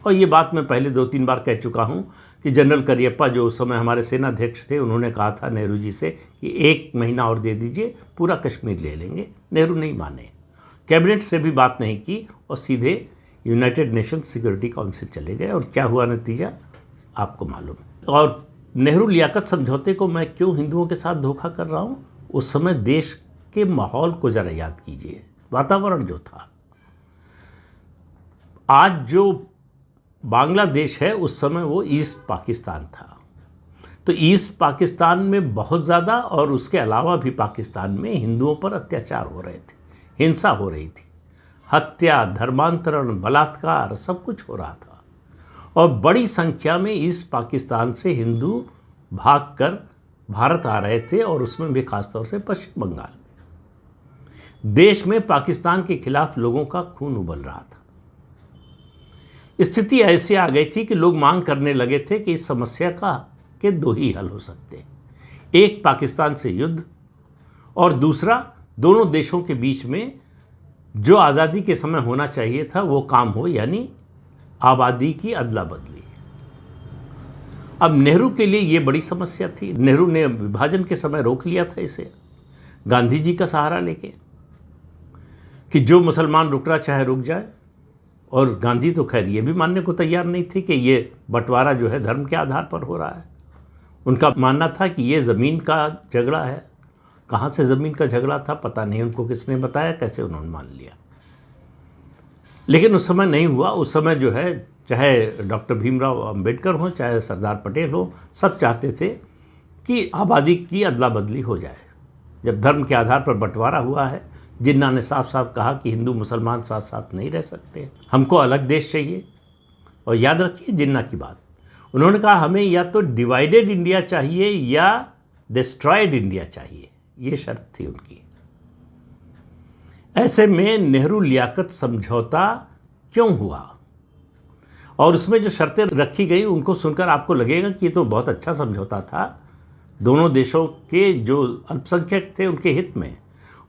और ये बात मैं पहले 2-3 बार कह चुका हूँ कि जनरल करियप्पा जो उस समय हमारे सेनाध्यक्ष थे, उन्होंने कहा था नेहरू जी से कि 1 महीना और दे दीजिए, पूरा कश्मीर ले लेंगे। नेहरू नहीं माने, कैबिनेट से भी बात नहीं की और सीधे यूनाइटेड नेशन सिक्योरिटी काउंसिल चले गए। और क्या हुआ नतीजा आपको मालूम है। और नेहरू लियाकत समझौते को मैं क्यों हिंदुओं के साथ धोखा कर रहा हूँ, उस समय देश के माहौल को ज़रा याद कीजिए, वातावरण जो था। आज जो बांग्लादेश है उस समय वो ईस्ट पाकिस्तान था। तो ईस्ट पाकिस्तान में बहुत ज़्यादा और उसके अलावा भी पाकिस्तान में हिंदुओं पर अत्याचार हो रहे थे, हिंसा हो रही थी, हत्या, धर्मांतरण, बलात्कार, सब कुछ हो रहा था। और बड़ी संख्या में ईस्ट पाकिस्तान से हिंदू भागकर भारत आ रहे थे और उसमें भी खासतौर से पश्चिम बंगाल में। देश में पाकिस्तान के खिलाफ लोगों का खून उबल रहा था। स्थिति ऐसी आ गई थी कि लोग मांग करने लगे थे कि इस समस्या के 2 ही हल हो सकते हैं, एक पाकिस्तान से युद्ध और दूसरा दोनों देशों के बीच में जो आज़ादी के समय होना चाहिए था वो काम हो, यानी आबादी की अदला बदली। अब नेहरू के लिए ये बड़ी समस्या थी। नेहरू ने विभाजन के समय रोक लिया था इसे, गांधी जी का सहारा लेके कि जो मुसलमान रुकना चाहे रुक जाए। और गांधी तो खैर ये भी मानने को तैयार नहीं थे कि ये बंटवारा जो है धर्म के आधार पर हो रहा है। उनका मानना था कि ये ज़मीन का झगड़ा है। कहाँ से ज़मीन का झगड़ा था पता नहीं, उनको किसने बताया, कैसे उन्होंने मान लिया। लेकिन उस समय नहीं हुआ। उस समय जो है चाहे डॉक्टर भीमराव अंबेडकर हो, चाहे सरदार पटेल हो, सब चाहते थे कि आबादी की अदला बदली हो जाए। जब धर्म के आधार पर बंटवारा हुआ है, जिन्ना ने साफ साफ कहा कि हिंदू मुसलमान साथ साथ नहीं रह सकते, हमको अलग देश चाहिए। और याद रखिए जिन्ना की बात, उन्होंने कहा हमें या तो डिवाइडेड इंडिया चाहिए या डिस्ट्रॉयड इंडिया चाहिए, ये शर्त थी उनकी। ऐसे में नेहरू लियाकत समझौता क्यों हुआ और उसमें जो शर्तें रखी गई उनको सुनकर आपको लगेगा कि ये तो बहुत अच्छा समझौता था, दोनों देशों के जो अल्पसंख्यक थे उनके हित में।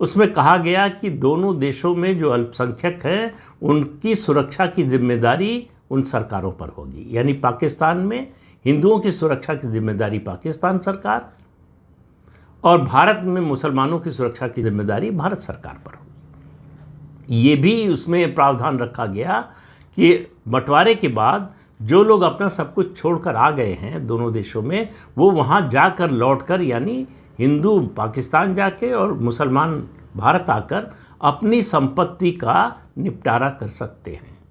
उसमें कहा गया कि दोनों देशों में जो अल्पसंख्यक हैं उनकी सुरक्षा की जिम्मेदारी उन सरकारों पर होगी, यानी पाकिस्तान में हिंदुओं की सुरक्षा की जिम्मेदारी पाकिस्तान सरकार और भारत में मुसलमानों की सुरक्षा की जिम्मेदारी भारत सरकार पर होगी। ये भी उसमें प्रावधान रखा गया कि बंटवारे के बाद जो लोग अपना सब कुछ छोड़कर आ गए हैं दोनों देशों में, वो वहाँ जाकर लौटकर, यानी हिंदू पाकिस्तान जाके और मुसलमान भारत आकर अपनी संपत्ति का निपटारा कर सकते हैं।